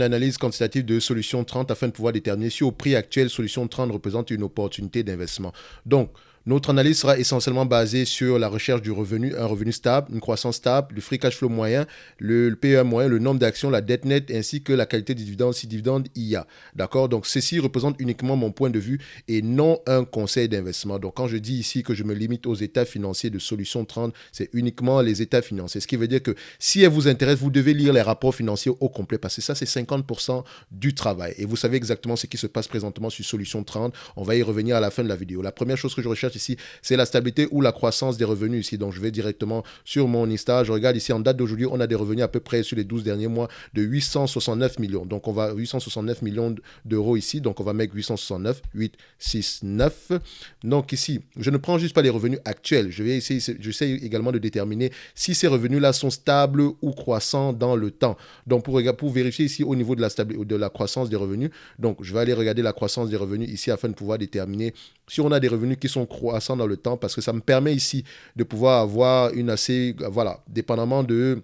Une analyse quantitative de solution 30 afin de pouvoir déterminer si au prix actuel, solution 30 représente une opportunité d'investissement. Donc, notre analyse sera essentiellement basée sur la recherche du revenu, un revenu stable, une croissance stable, le free cash flow moyen, le PER moyen, le nombre d'actions, la dette nette, ainsi que la qualité du dividende, si dividende il y a. D'accord? Donc, ceci représente uniquement mon point de vue et non un conseil d'investissement. Donc, quand je dis ici que je me limite aux états financiers de Solution 30, c'est uniquement les états financiers. Ce qui veut dire que si elle vous intéresse, vous devez lire les rapports financiers au complet parce que ça, c'est 50% du travail. Et vous savez exactement ce qui se passe présentement sur Solution 30. On va y revenir à la fin de la vidéo. La première chose que je recherche ici, c'est la stabilité ou la croissance des revenus ici. Donc, je vais directement sur mon Insta. Je regarde ici en date d'aujourd'hui, on a des revenus à peu près sur les 12 derniers mois de 869 millions. Donc, on va 869 millions d'euros ici. Donc, on va mettre 869, 869. Donc, ici, je ne prends juste pas les revenus actuels. J'essaie également de déterminer si ces revenus-là sont stables ou croissants dans le temps. Donc, pour vérifier ici au niveau de la croissance des revenus, donc, je vais aller regarder la croissance des revenus ici afin de pouvoir déterminer si on a des revenus qui sont croissants dans le temps, parce que ça me permet ici de pouvoir avoir une assez, voilà, dépendamment de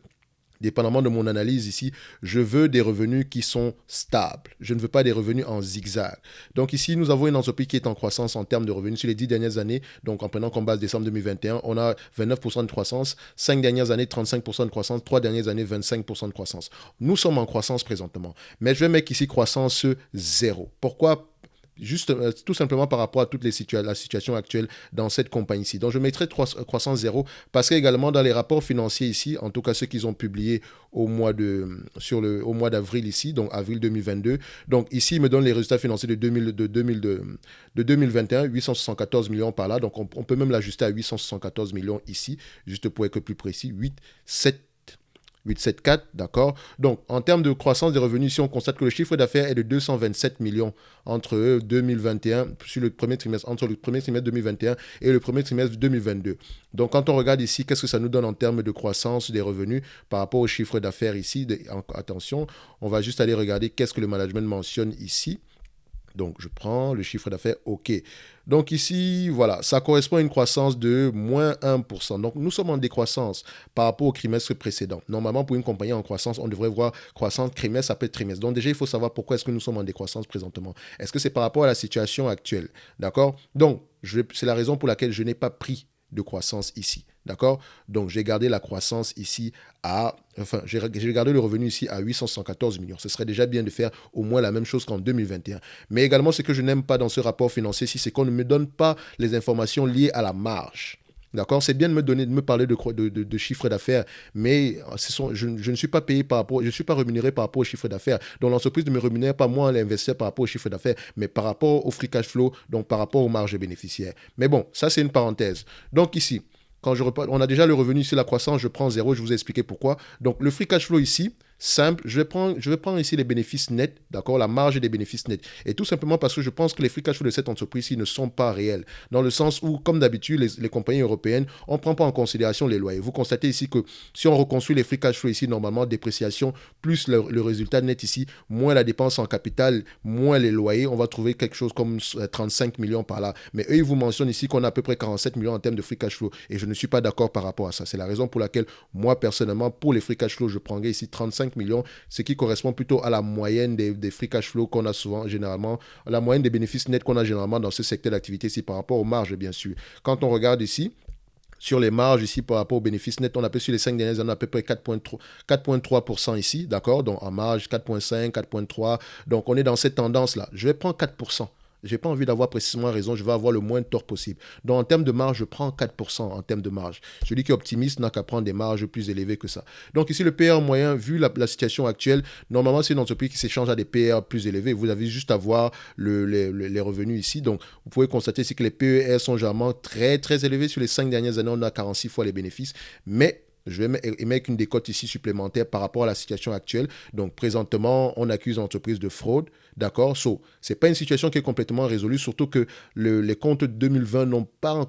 mon analyse ici, je veux des revenus qui sont stables. Je ne veux pas des revenus en zigzag. Donc ici, nous avons une entreprise qui est en croissance en termes de revenus sur les 10 dernières années. Donc en prenant comme base décembre 2021, on a 29% de croissance, 5 dernières années, 35% de croissance, 3 dernières années, 25% de croissance. Nous sommes en croissance présentement. Mais je vais mettre ici croissance 0. Pourquoi ? Juste tout simplement par rapport à toute la situation actuelle dans cette compagnie-ci. Donc, je mettrai croissance zéro parce qu'également dans les rapports financiers ici, en tout cas ceux qu'ils ont publiés au mois d'avril ici, donc avril 2022. Donc, ici, ils me donnent les résultats financiers de 2021, 874 millions par là. Donc, on peut même l'ajuster à 874 millions ici, juste pour être plus précis, 874, d'accord. Donc, en termes de croissance des revenus, ici, on constate que le chiffre d'affaires est de 227 millions entre 2021, sur le premier trimestre, entre le premier trimestre 2021 et le premier trimestre 2022. Donc, quand on regarde ici, qu'est-ce que ça nous donne en termes de croissance des revenus par rapport au chiffre d'affaires ici? Attention, on va juste aller regarder qu'est-ce que le management mentionne ici. Donc, je prends le chiffre d'affaires, OK. Donc ici, voilà, ça correspond à une croissance de moins 1%. Donc, nous sommes en décroissance par rapport au trimestre précédent. Normalement, pour une compagnie en croissance, on devrait voir croissance trimestre après trimestre. Donc, déjà, il faut savoir pourquoi est-ce que nous sommes en décroissance présentement. Est-ce que c'est par rapport à la situation actuelle? D'accord? Donc, c'est la raison pour laquelle je n'ai pas pris de croissance ici. D'accord? Donc, j'ai gardé la croissance ici j'ai gardé le revenu ici à 874 millions. Ce serait déjà bien de faire au moins la même chose qu'en 2021. Mais également, ce que je n'aime pas dans ce rapport financier ici, c'est qu'on ne me donne pas les informations liées à la marge. D'accord? C'est bien de me parler de chiffre d'affaires, mais je ne suis pas payé je ne suis pas rémunéré par rapport au chiffre d'affaires. Donc, l'entreprise ne me rémunère pas, moi, l'investisseur, par rapport au chiffre d'affaires, mais par rapport au free cash flow, donc par rapport aux marges bénéficiaires. Mais bon, ça, c'est une parenthèse. Donc, ici, on a déjà le revenu ici, la croissance, je prends 0, je vous ai expliqué pourquoi. Donc, le free cash flow ici, simple, je vais prendre ici les bénéfices nets, d'accord, la marge des bénéfices nets. Et tout simplement parce que je pense que les free cash flow de cette entreprise-ci ne sont pas réels. Dans le sens où, comme d'habitude, les compagnies européennes, on ne prend pas en considération les loyers. Vous constatez ici que si on reconstruit les free cash flow ici, normalement, dépréciation plus le résultat net ici, moins la dépense en capital, moins les loyers, on va trouver quelque chose comme 35 millions par là. Mais eux, ils vous mentionnent ici qu'on a à peu près 47 millions en termes de free cash flow. Et je ne suis pas d'accord par rapport à ça. C'est la raison pour laquelle, moi, personnellement, pour les free cash flow, je prendrais ici 35 millions, ce qui correspond plutôt à la moyenne des free cash flow qu'on a souvent, généralement, la moyenne des bénéfices nets qu'on a généralement dans ce secteur d'activité ici par rapport aux marges, bien sûr. Quand on regarde ici, sur les marges ici par rapport aux bénéfices nets, on a sur les 5 dernières années à peu près 4,3% ici, d'accord? Donc en marge, 4,5, 4,3. Donc on est dans cette tendance-là. Je vais prendre 4%. Je n'ai pas envie d'avoir précisément raison, je vais avoir le moins de tort possible. Donc en termes de marge, je prends 4% en termes de marge. Celui qui est optimiste n'a qu'à prendre des marges plus élevées que ça. Donc ici, le PR moyen, vu la situation actuelle, normalement, c'est une entreprise qui s'échange à des PR plus élevés. Vous avez juste à voir les revenus ici. Donc vous pouvez constater ici que les PER sont généralement très, très élevés. Sur les 5 dernières années, on a 46 fois les bénéfices. Mais je vais émettre une décote ici supplémentaire par rapport à la situation actuelle. Donc, présentement, on accuse l'entreprise de fraude. D'accord? Ce n'est pas une situation qui est complètement résolue, surtout que les comptes de 2020 n'ont pas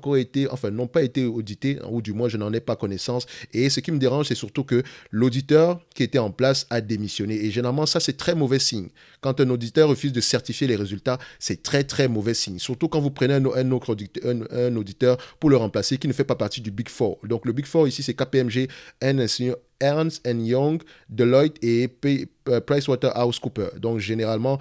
été audités, ou du moins, je n'en ai pas connaissance. Et ce qui me dérange, c'est surtout que l'auditeur qui était en place a démissionné. Et généralement, ça, c'est très mauvais signe. Quand un auditeur refuse de certifier les résultats, c'est très, très mauvais signe. Surtout quand vous prenez un auditeur pour le remplacer qui ne fait pas partie du Big Four. Donc, le Big Four ici, c'est KPMG, chez Ernst Young, Deloitte et PricewaterhouseCoopers. Donc, généralement,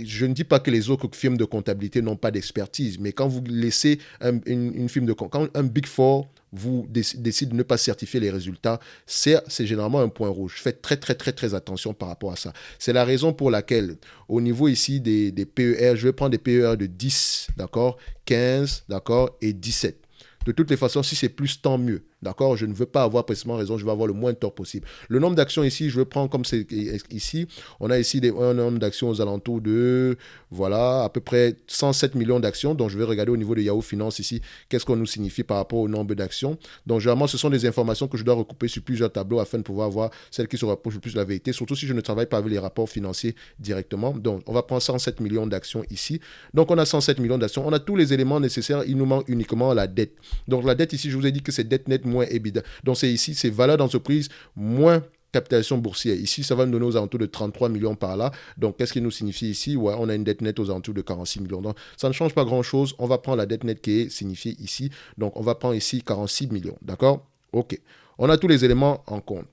je ne dis pas que les autres firmes de comptabilité n'ont pas d'expertise, mais quand vous laissez une firme quand un Big Four vous décide de ne pas certifier les résultats, c'est généralement un point rouge. Faites très, très, très, très attention par rapport à ça. C'est la raison pour laquelle, au niveau ici des PER, je vais prendre des PER de 10, d'accord, 15, d'accord, et 17. De toutes les façons, si c'est plus, tant mieux. D'accord? Je ne veux pas avoir précisément raison, je veux avoir le moins de tort possible. Le nombre d'actions ici, je le prends comme c'est ici. On a ici un nombre d'actions aux alentours de, voilà, à peu près 107 millions d'actions. Donc, je vais regarder au niveau de Yahoo Finance ici, qu'est-ce qu'on nous signifie par rapport au nombre d'actions. Donc, généralement, ce sont des informations que je dois recouper sur plusieurs tableaux afin de pouvoir voir celles qui se rapprochent le plus de la vérité, surtout si je ne travaille pas avec les rapports financiers directement. Donc, on va prendre 107 millions d'actions ici. Donc, on a 107 millions d'actions. On a tous les éléments nécessaires. Il nous manque uniquement la dette. Donc, la dette ici, je vous ai dit que c'est dette nette moins EBITDA. Donc, c'est ici, c'est valeur d'entreprise moins capitalisation boursière. Ici, ça va nous donner aux alentours de 33 millions par là. Donc, qu'est-ce qui nous signifie ici? Ouais, on a une dette nette aux alentours de 46 millions. Donc, ça ne change pas grand-chose. On va prendre la dette nette qui est signifiée ici. Donc, on va prendre ici 46 millions. D'accord? OK. On a tous les éléments en compte.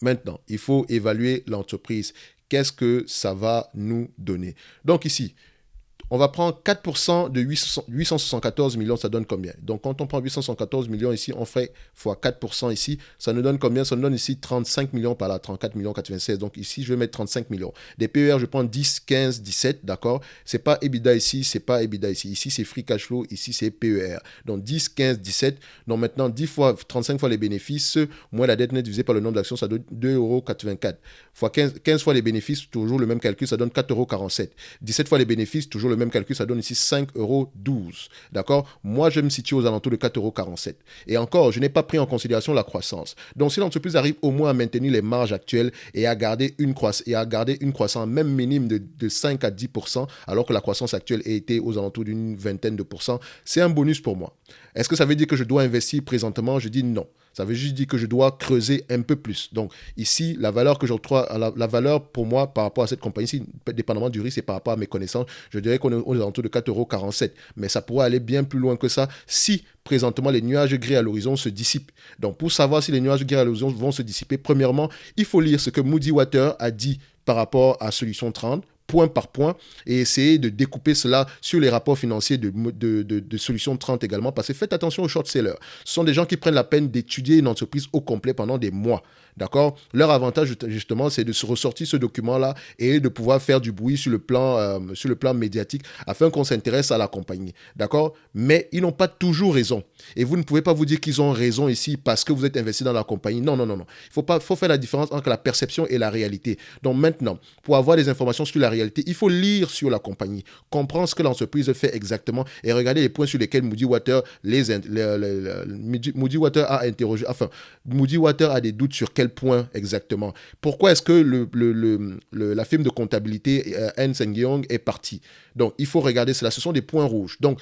Maintenant, il faut évaluer l'entreprise. Qu'est-ce que ça va nous donner? Donc, ici, on va prendre 4% de 874 millions, ça donne combien? Donc, quand on prend 874 millions ici, on fait fois 4% ici, ça nous donne combien? Ça nous donne ici 35 millions par là, 34 millions 96. Donc, ici, je vais mettre 35 millions. Des PER, je prends 10, 15, 17, d'accord? C'est pas EBITDA ici, c'est pas EBITDA ici. Ici, c'est free cash flow, ici, c'est PER. Donc, 10, 15, 17. Donc, maintenant, 10 fois, 35 fois les bénéfices, moins la dette nette divisée par le nombre d'actions, ça donne 2,84 €. Fois 15 fois les bénéfices, toujours le même calcul, ça donne 4,47 €. 17 fois les bénéfices, toujours le même calcul, ça donne ici 5,12 €. D'accord? Moi, je me situe aux alentours de 4,47 €. Et encore, je n'ai pas pris en considération la croissance. Donc, si l'entreprise arrive au moins à maintenir les marges actuelles et à garder une croissance même minime de 5 à 10%, alors que la croissance actuelle était aux alentours d'une vingtaine de pourcents, c'est un bonus pour moi. Est-ce que ça veut dire que je dois investir présentement? Je dis non. Ça veut juste dire que je dois creuser un peu plus. Donc, ici, la valeur que j'octroie, la valeur pour moi par rapport à cette compagnie, ici, dépendamment du risque et par rapport à mes connaissances, je dirais qu'on est aux alentours de 4,47 €. Mais ça pourrait aller bien plus loin que ça si présentement les nuages gris à l'horizon se dissipent. Donc, pour savoir si les nuages gris à l'horizon vont se dissiper, premièrement, il faut lire ce que Moody Water a dit par rapport à Solution 30, point par point, et essayer de découper cela sur les rapports financiers de Solution 30 également, parce que faites attention aux short sellers. Ce sont des gens qui prennent la peine d'étudier une entreprise au complet pendant des mois. D'accord? Leur avantage, justement, c'est de se ressortir ce document-là et de pouvoir faire du bruit sur le plan médiatique afin qu'on s'intéresse à la compagnie. D'accord? Mais ils n'ont pas toujours raison. Et vous ne pouvez pas vous dire qu'ils ont raison ici parce que vous êtes investi dans la compagnie. Non, non, non, non. Il faut faire la différence entre la perception et la réalité. Donc maintenant, pour avoir des informations sur la réalité, il faut lire sur la compagnie, comprendre ce que l'entreprise fait exactement et regarder les points sur lesquels Moody Water a interrogé. Enfin, Moody Water a des doutes sur quel point exactement. Pourquoi est-ce que la firme de comptabilité Ernst Young est partie? Donc, il faut regarder cela. Ce sont des points rouges. Donc,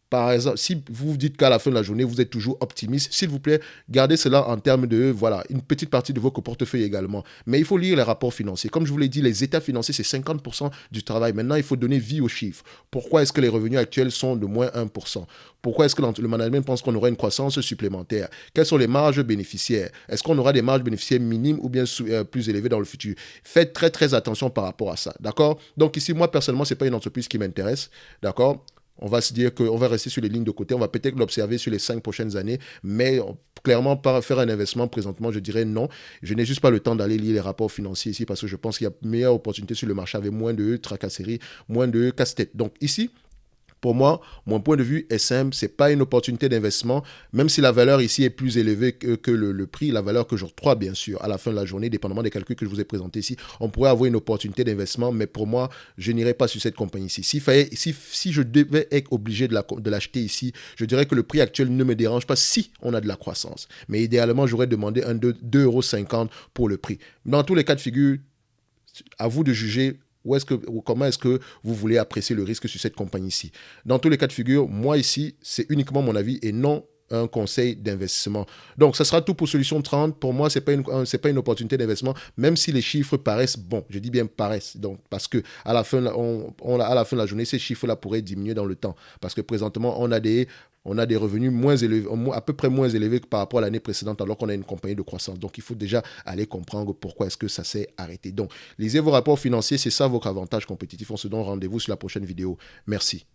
par exemple, si vous dites qu'à la fin de la journée, vous êtes toujours optimiste, s'il vous plaît, gardez cela en termes de, voilà, une petite partie de votre portefeuille également. Mais il faut lire les rapports financiers. Comme je vous l'ai dit, les états financiers, c'est 50% du travail. Maintenant, il faut donner vie aux chiffres. Pourquoi est-ce que les revenus actuels sont de moins 1%? Pourquoi est-ce que le management pense qu'on aura une croissance supplémentaire? Quelles sont les marges bénéficiaires? Est-ce qu'on aura des marges bénéficiaires minimes ou bien plus élevées dans le futur? Faites très, très attention par rapport à ça. D'accord? Donc ici, moi, personnellement, ce n'est pas une entreprise qui m'intéresse. D'accord? On va se dire qu'on va rester sur les lignes de côté. On va peut-être l'observer sur les 5 prochaines années. Mais clairement, faire un investissement présentement, je dirais non. Je n'ai juste pas le temps d'aller lire les rapports financiers ici parce que je pense qu'il y a meilleure opportunité sur le marché avec moins de tracasseries, moins de casse-tête. Donc ici, pour moi, mon point de vue est simple, ce n'est pas une opportunité d'investissement, même si la valeur ici est plus élevée que le prix, la valeur que j'octroie bien sûr à la fin de la journée, dépendamment des calculs que je vous ai présentés ici, on pourrait avoir une opportunité d'investissement, mais pour moi, je n'irai pas sur cette compagnie ici. Si je devais être obligé de l'acheter ici, je dirais que le prix actuel ne me dérange pas si on a de la croissance. Mais idéalement, j'aurais demandé un 2,50 € pour le prix. Dans tous les cas de figure, à vous de juger comment est-ce que vous voulez apprécier le risque sur cette compagnie-ci. Dans tous les cas de figure, moi ici, c'est uniquement mon avis et non un conseil d'investissement. Donc, ça sera tout pour Solution 30. Pour moi, ce n'est pas une opportunité d'investissement, même si les chiffres paraissent bons. Je dis bien paraissent. Donc, parce que à la fin de la journée, ces chiffres-là pourraient diminuer dans le temps. Parce que présentement, on a des revenus moins élevés, à peu près moins élevés que par rapport à l'année précédente, alors qu'on a une compagnie de croissance. Donc, il faut déjà aller comprendre pourquoi est-ce que ça s'est arrêté. Donc, lisez vos rapports financiers, c'est ça votre avantage compétitif. On se donne rendez-vous sur la prochaine vidéo. Merci.